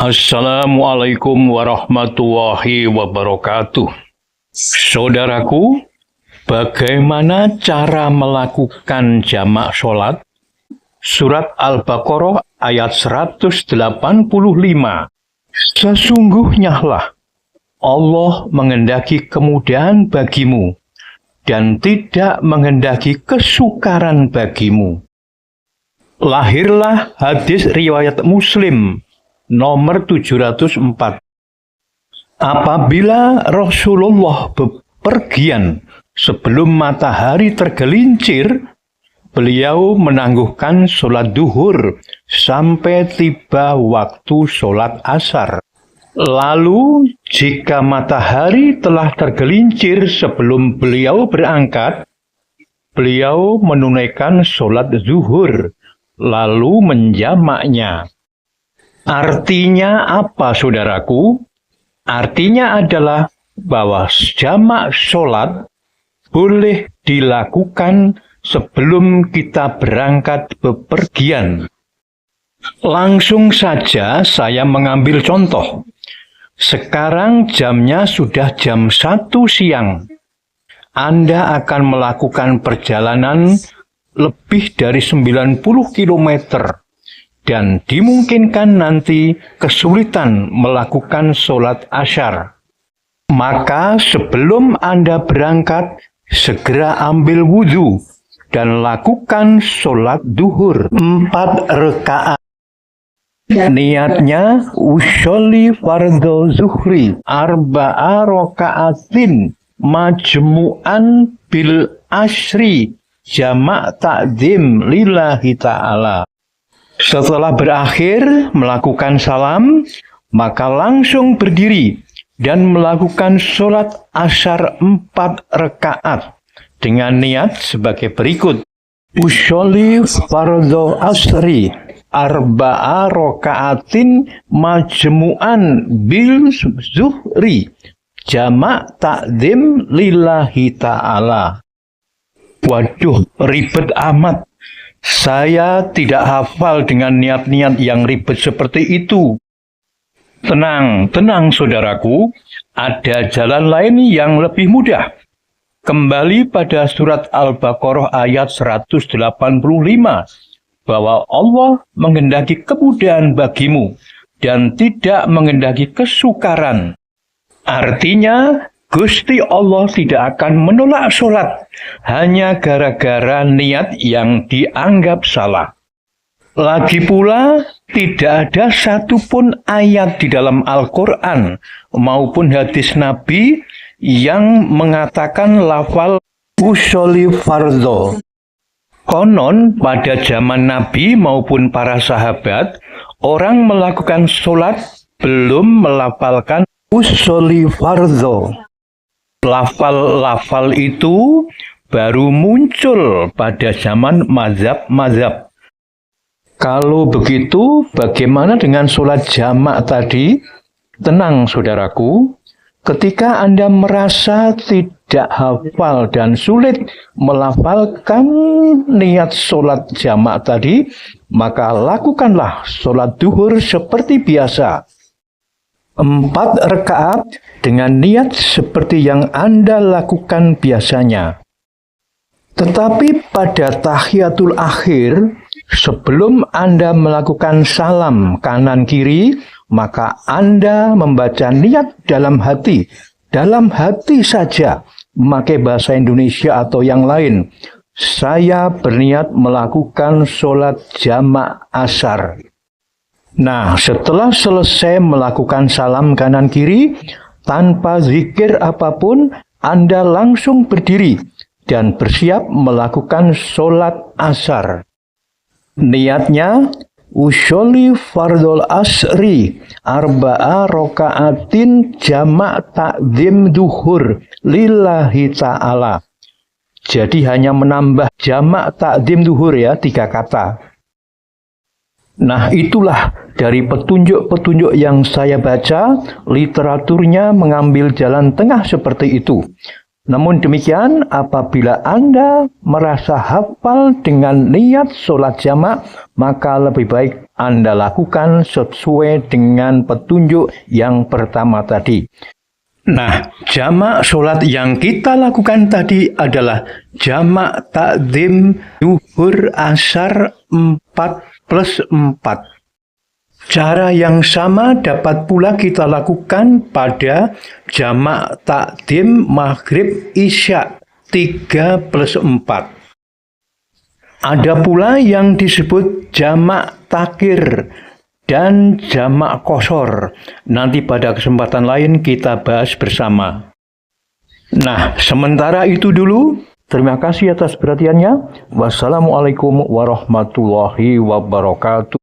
Assalamualaikum warahmatullahi wabarakatuh. Saudaraku, bagaimana cara melakukan jamak sholat? Surat Al-Baqarah ayat 185. Sesungguhnya lah Allah menghendaki kemudahan bagimu dan tidak menghendaki kesukaran bagimu. Lahirlah hadis riwayat Muslim nomor 704. Apabila Rasulullah bepergian sebelum matahari tergelincir, beliau menangguhkan sholat duhur sampai tiba waktu sholat asar. Lalu jika matahari telah tergelincir sebelum beliau berangkat, beliau menunaikan sholat zuhur lalu menjamaknya. Artinya apa, saudaraku? Artinya adalah bahwa jamak sholat boleh dilakukan sebelum kita berangkat bepergian. Langsung saja saya mengambil contoh. Sekarang jamnya sudah jam 1 siang. Anda akan melakukan perjalanan lebih dari 90 kilometer. Dan dimungkinkan nanti kesulitan melakukan sholat asyar. Maka sebelum Anda berangkat, segera ambil wudhu dan lakukan sholat duhur 4 rakaat. Niatnya usolli fardhu zuhri arba'a raka'atin majmu'an bil asri jamak ta'zim lillahi ta'ala. Setelah berakhir melakukan salam, maka langsung berdiri dan melakukan sholat asyar 4 rakaat dengan niat sebagai berikut. Usolli fardhu asri arba'a raka'atin majmu'an bil zuhri jamak ta'zim lillahi ta'ala. Waduh, ribet amat. Saya tidak hafal dengan niat-niat yang ribet seperti itu. Tenang, saudaraku. Ada jalan lain yang lebih mudah. Kembali pada surat Al-Baqarah ayat 185. Bahwa Allah menghendaki kemudahan bagimu dan tidak menghendaki kesukaran. Artinya, Gusti Allah tidak akan menolak sholat hanya gara-gara niat yang dianggap salah. Lagi pula, tidak ada satupun ayat di dalam Al-Quran maupun hadis Nabi yang mengatakan lafal usolli fardhu. Konon pada zaman Nabi maupun para sahabat, orang melakukan sholat belum melafalkan usolli fardhu. Lafal-lafal itu baru muncul pada zaman mazhab-mazhab. Kalau begitu, bagaimana dengan sholat jamak tadi? Tenang, saudaraku. Ketika Anda merasa tidak hafal dan sulit melafalkan niat sholat jamak tadi, maka lakukanlah sholat duhur seperti biasa. 4 rakaat dengan niat seperti yang Anda lakukan biasanya. Tetapi pada tahiyatul akhir, sebelum Anda melakukan salam kanan kiri, maka Anda membaca niat dalam hati saja, memakai bahasa Indonesia atau yang lain. Saya berniat melakukan sholat jamak asar. Nah, setelah selesai melakukan salam kanan kiri, tanpa zikir apapun, Anda langsung berdiri dan bersiap melakukan sholat asar. Niatnya, usolli fardhul asri arba'a raka'atin jamak ta'zim duhur lillahi ta'ala. Jadi hanya menambah jamak ta'zim duhur ya, 3 kata. Nah, itulah dari petunjuk-petunjuk yang saya baca, literaturnya mengambil jalan tengah seperti itu. Namun demikian, apabila Anda merasa hafal dengan niat sholat jamak, maka lebih baik Anda lakukan sesuai dengan petunjuk yang pertama tadi. Nah, jamak sholat yang kita lakukan tadi adalah jamak takdim zuhur asar 4+4. Cara yang sama dapat pula kita lakukan pada jamak takdim maghrib isya 3+4. Ada pula yang disebut jamak takhir dan jamak qashar. Nanti pada kesempatan lain kita bahas bersama. Nah, sementara itu dulu. Terima kasih atas perhatiannya. Wassalamualaikum warahmatullahi wabarakatuh.